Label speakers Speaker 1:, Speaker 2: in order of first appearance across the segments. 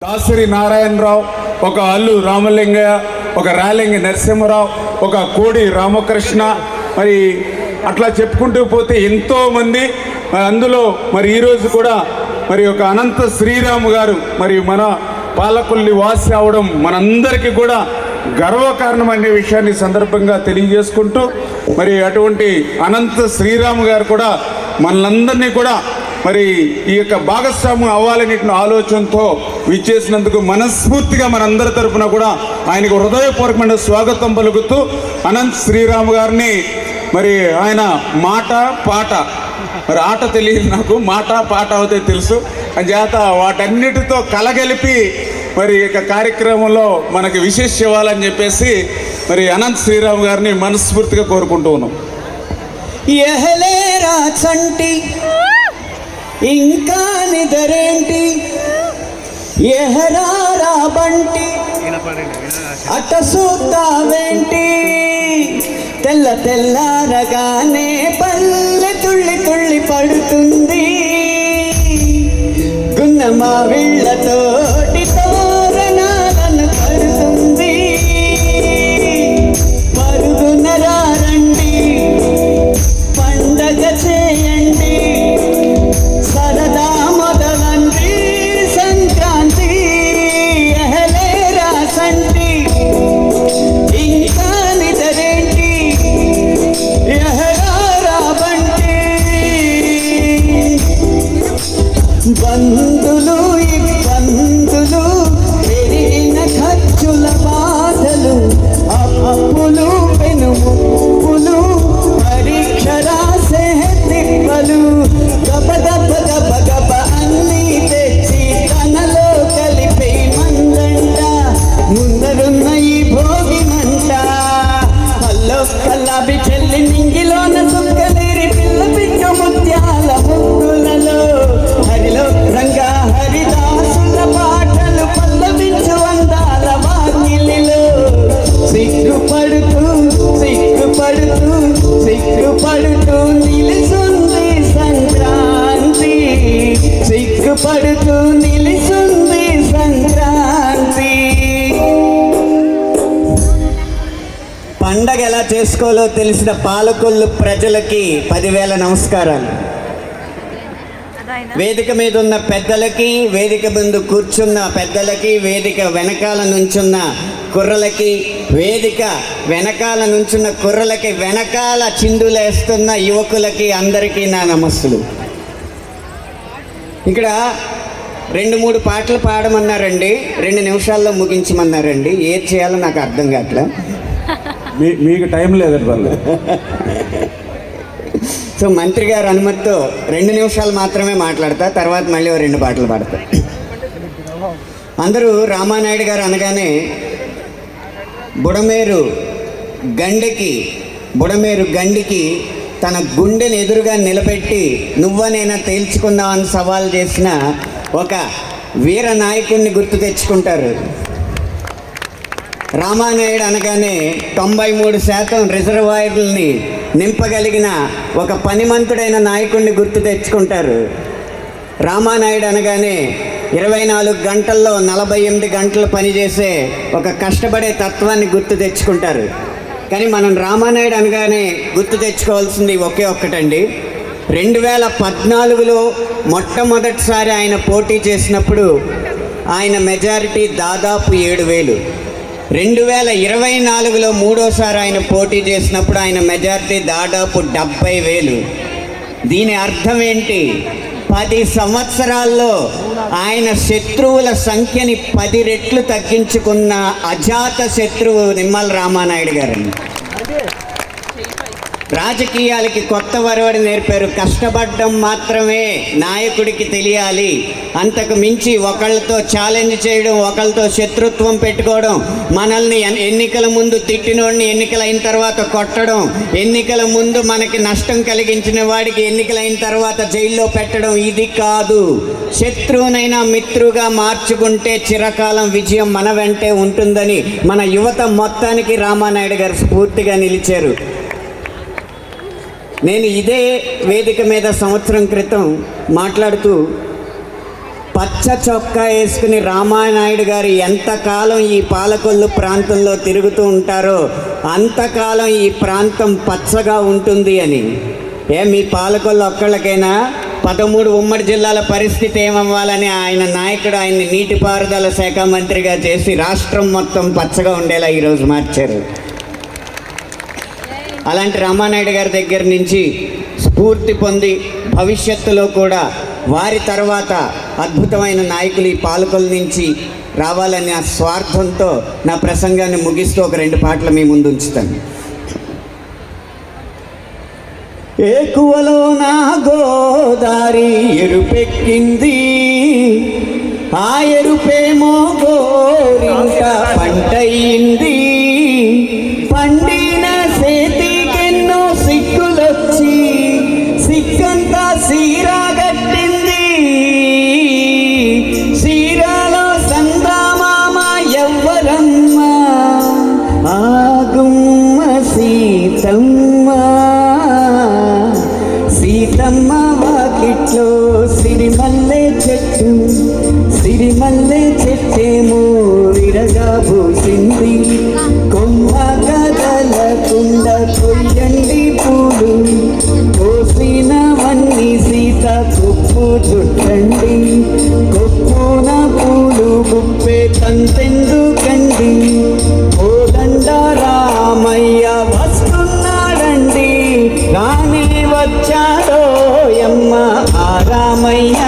Speaker 1: దాసరి నారాయణరావు, ఒక అల్లు రామలింగయ్య, ఒక రాలింగి నరసింహరావు, ఒక కోడి రామకృష్ణ, మరి అట్లా చెప్పుకుంటూ పోతే ఎంతోమంది. అందులో మరి ఈరోజు కూడా మరి ఒక అనంత శ్రీరామ్ గారు మరి మన పాలకొల్లి వాసి అవడం మనందరికీ కూడా గర్వకారణం అనే విషయాన్ని సందర్భంగా తెలియజేసుకుంటూ, మరి అటువంటి అనంత శ్రీరామ్ గారు కూడా మనలందరినీ కూడా మరి ఈ యొక్క భాగస్వామ్యం అవ్వాలనే ఆలోచనతో విచ్చేసినందుకు మనస్ఫూర్తిగా మనందరి తరఫున కూడా ఆయనకు హృదయపూర్వకమైన స్వాగతం పలుకుతూ, అనంత్ శ్రీరామ్ గారిని మరి ఆయన మాట పాట, మరి ఆట తెలియదు నాకు, మాట పాట అవుతే తెలుసు, చేత వాటన్నిటితో కలగలిపి మరి యొక్క కార్యక్రమంలో మనకి విశేష ఇవ్వాలని చెప్పేసి మరి అనంత్ శ్రీరామ్ గారిని మనస్ఫూర్తిగా కోరుకుంటూ ఉన్నాం.
Speaker 2: ఇంకా నిదరేంటి ఎహరారా బంటి అట చూద్దావేంటి తెల్ల తెల్లారగానే పల్లె తుళ్ళి తుళ్ళి పడుతుంది గున్నమా వీళ్ళతోటి తోరణాలను కడుతుంది పరుగునరారండి పండగ చేయండి సరదా మొదలండి సంక్రాంతి ఎహలేరా సంటి ఇంకా నిదరేంటి ఎహరారా బంటి బంధులు ఇబ్బందులు పెరిగిన ఖర్చుల బాధలు అప్పులు పెనుముప్పులు పరీక్ష రాసే తిప్పలు గబ గబ గబ గబ అన్నీ తెచ్చి తనలో కలిపి మందంట ముందరున్న ఈ భోగి మంట అల్లో కల్లాబి చెల్లి నింగిలోన సుక్కలేరి పిల్ల పిక్క ముత్యాల ముగ్గులలో హరిలో రంగా హరిదాసుల పాటలు పల్లవించు అందాల వాకిలిలో సిగ్గుపడుతూ సిగ్గుపడుతూ సిగ్గుపడుతూ నిలుసుంది సంక్రాంతి సిగ్గుపడుతూ నిలుసుంది సంక్రాంతి. పండగ ఎలా చేసుకోవాలో తెలిసిన పాలకొల్లు ప్రజలకి 10,000 నమస్కారాలు. వేదిక మీద ఉన్న పెద్దలకి, వేదిక ముందు కూర్చున్న పెద్దలకి, వేదిక వెనకాల నుంచున్న కుర్రలకి, వేదిక వెనకాల నుంచున్న కుర్రలకి, వెనకాల చిందులేస్తున్న యువకులకి అందరికీ నా నమస్సులు. ఇక్కడ 2-3 పాటలు పాడమన్నారండి, 2 నిమిషాల్లో ముగించమన్నారండి. ఏది చేయాలో నాకు అర్థం కావట్లే.
Speaker 1: మీకు టైం లేదండి వాళ్ళు.
Speaker 2: సో మంత్రి గారు అనుమతితో 2 నిమిషాలు మాత్రమే మాట్లాడతా, తర్వాత మళ్ళీ 2 పాటలు పాడతా. అందరూ రామానాయుడు గారు అనగానే బుడమేరు గండికి తన గుండెని ఎదురుగా నిలబెట్టి నువ్వనైనా తేల్చుకుందామని సవాల్ చేసిన ఒక వీర నాయకుడిని గుర్తు తెచ్చుకుంటారు. రామానాయుడు అనగానే 93% రిజర్వాయర్లని నింపగలిగిన ఒక పనిమంతుడైన నాయకుడిని గుర్తు తెచ్చుకుంటారు. రామానాయుడు అనగానే 24 గంటల్లో 48 గంటలు పనిచేసే ఒక కష్టపడే తత్వాన్ని గుర్తు తెచ్చుకుంటారు. కానీ మనం రామానాయుడు అనగానే గుర్తు తెచ్చుకోవాల్సింది ఒకే ఒక్కటండి. 2014లో మొట్టమొదటిసారి ఆయన పోటీ చేసినప్పుడు ఆయన మెజారిటీ దాదాపు 7,000. 2024లో మూడోసారి ఆయన పోటీ చేసినప్పుడు ఆయన మెజారిటీ దాదాపు 70,000. దీని అర్థం ఏంటి? 10 సంవత్సరాల్లో ఆయన శత్రువుల సంఖ్యని 10 రెట్లు తగ్గించుకున్న అజాత శత్రువు నిమ్మల రామానాయుడు గారండి. రాజకీయాలకి కొత్త వరవడి నేర్పారు. కష్టపడడం మాత్రమే నాయకుడికి తెలియాలి, అంతకు మించి ఒకళ్ళతో ఛాలెంజ్ చేయడం, ఒకళ్ళతో శత్రుత్వం పెట్టుకోవడం, మనల్ని ఎన్నికల ముందు తిట్టినోడిని ఎన్నికలైన తర్వాత కొట్టడం, ఎన్నికల ముందు మనకి నష్టం కలిగించిన వాడికి ఎన్నికలైన తర్వాత జైల్లో పెట్టడం, ఇది కాదు. శత్రువునైనా మిత్రుగా మార్చుకుంటే చిరకాలం విజయం మన వెంటే ఉంటుందని మన యువత మొత్తానికి రామానాయుడు గారు స్ఫూర్తిగా నిలిచారు. నేను ఇదే వేదిక మీద సంవత్సరం క్రితం మాట్లాడుతూ పచ్చ చొక్కా వేసుకుని రామానాయుడు గారు ఎంతకాలం ఈ పాలకొల్లు ప్రాంతంలో తిరుగుతూ ఉంటారో అంతకాలం ఈ ప్రాంతం పచ్చగా ఉంటుంది అని. మీ పాలకొల్లు ఒక్కళ్ళకైనా 13 ఉమ్మడి జిల్లాల పరిస్థితి ఏమవ్వాలని ఆయన నాయకుడు ఆయన్ని నీటిపారుదల శాఖ మంత్రిగా చేసి రాష్ట్రం మొత్తం పచ్చగా ఉండేలా ఈరోజు మార్చారు. అలాంటి రామానాయుడు గారి దగ్గర నుంచి స్ఫూర్తి పొంది భవిష్యత్తులో కూడా వారి తర్వాత అద్భుతమైన నాయకులు ఈ పాలకొల్లు నుంచి రావాలనే ఆ స్వార్థంతో నా ప్రసంగాన్ని ముగిస్తూ ఒక 2 పాటలు మీ ముందు ఉంచుతాను. ఏకువలో నా గోదారి ఎరుపెక్కింది, ఆ ఎరుపేమో గోరింట పంటయింది. పండిన సేతికెన్నో సిక్కులొచ్చి సిక్కంతా సీరాగట్టింది. సీరాలో సందామామ ఎవ్వరమ్మ, ఆగుమ్మ సీతమ్మ. సీతమ్మ వాకిట్లో సిరిమల్లె చెట్టు, సిరిమల్లె చెట్టేమో విరగా పూసింది. కొమ్మ కదలకుండా కొయ్యండి పూలు, కోసినవన్నీ సీత కొప్పు చుట్టండి. కొప్పున పూలు గుప్పే తంతెందుకండి, కోదండ రామయ్య వస్తున్నాడండి. రాని వచ్చాడో యమ్మ ఆ రామయ్య,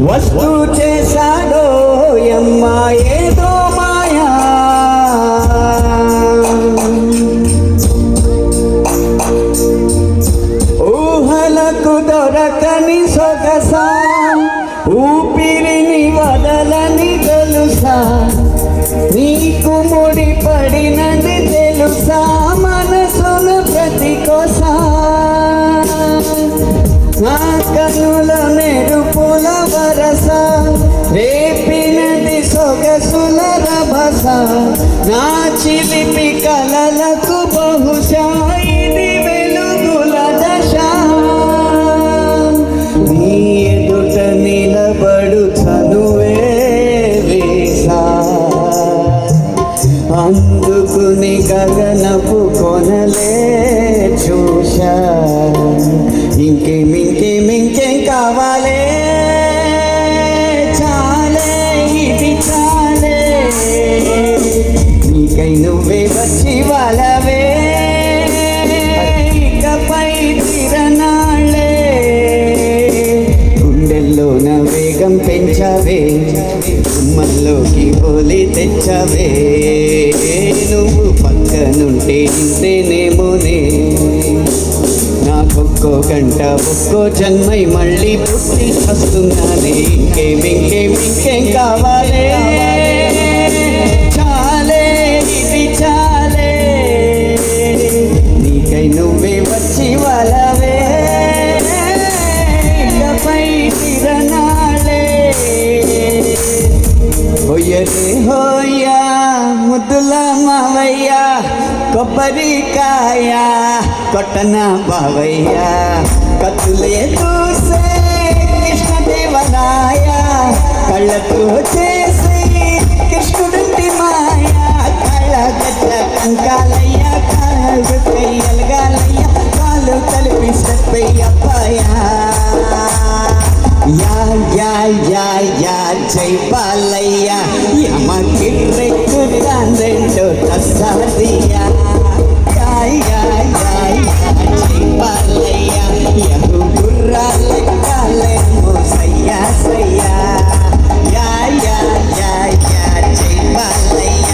Speaker 2: వస్తూ చేశాడో యమ్మ ఏదో మాయా. ఊహలకు దొరకని సొగస, ఊపిరిని వదలని తెలుసా, నీకు ముడి పడినది తెలుసా, మనసును ప్రతి కోసా. నా కనుల మెరుపుల వరస, రేపినది సొగసుల రభస. నా చిలిపి కలలకు బహుశా ఇది వెలుగుల దశ. నీ ఎదుట నిలబడు చనువే వేసా, అందుకుని గగనపు కొనలే చూశా. ఇంకేం కావాలే, చాలే ఇది చాలే. నీకై నువ్వే వచ్చి వాళ్ళవే, ఇకపై తిరనాళ్ళే. గుండెల్లోన వేగం పెంచావే, గుమ్మల్లోకి హోలీ తెచ్చావే. నువ్వు పక్కనుంటే ఇంతేనేమోనే, నాకొక్కో గంట ఒక్కో జన్మై మళ్ళీ పుట్టి వస్తున్నానే. ఇంకేం కావాలే, చాలే ఇది చాలే. నీకై నువ్వే వచ్చి వాళ్ళవే, ఇకపై తిరనాళ్ళే. హోయరే హోయ్యా ముద్దుల మావయ్య, కొబ్బరికాయ కొట్టన బావయ్య. కత్తులే చూసే కృష్ణదేవరాయ, కళ్ళతో చేసి కృష్ణుడి మాయ. కళ్ళ గట్ల కంకాలయ్య, కాళ్ళు కయ్యలగాలయ్య, కాళ్ళు కలిపి సప్పయ్యప్పయ్య. యా యా యా యా జై బాలయ్య, యమకిర్రెక్కుతాందెంటో తస్సాదియా. యా యా యా యా జై బాలయ్య, యహు గుర్రాలెక్కాలేమో సయ్యా సయ్యా. యా యా యా యా జై బాలయ్య,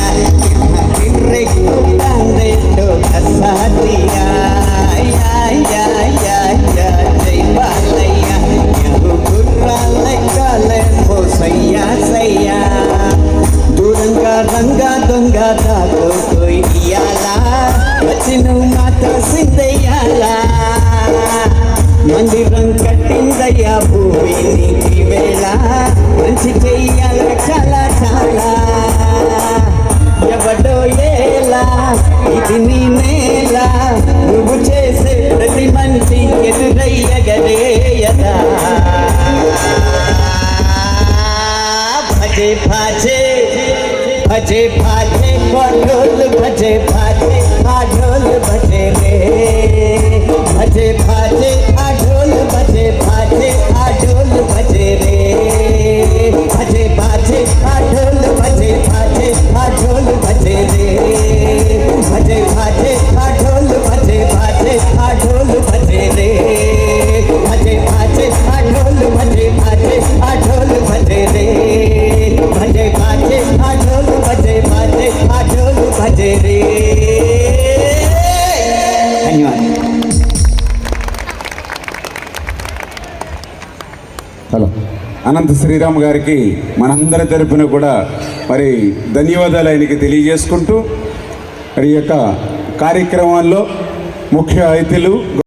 Speaker 2: యమకిర్రెక్కుతాందెంటో తస్సాదియా. యా యా యా యా జై బాలయ్య, యహు గుర్రాలెక్కాలేమో సయ్యా సయ్యా. దూరంగా రంగా దొంగ దాతో ఇయ్యాలా बाजे भजे भाजे ढोल भजे भाजे ढोल भजे रे भजे भाजे ढोल भजे भाजे ढोल भजे रे भजे भाजे ढोल भजे भाजे ढोल भजे रे भजे भाजे ढोल भजे भाजे ढोल भजे रे भजे भाजे ढोल भजे भाजे ढोल भजे रे भजे भाजे ढोल भजे भाजे ढोल भजे रे धन्यवाद
Speaker 1: హలో అనంత శ్రీరామ్ గారికి మనందరి తరపున కూడా మరి ధన్యవాదాలు ఆయనకి తెలియజేసుకుంటూ మరి ఈ యొక్క కార్యక్రమాల్లో ముఖ్య అతిథులు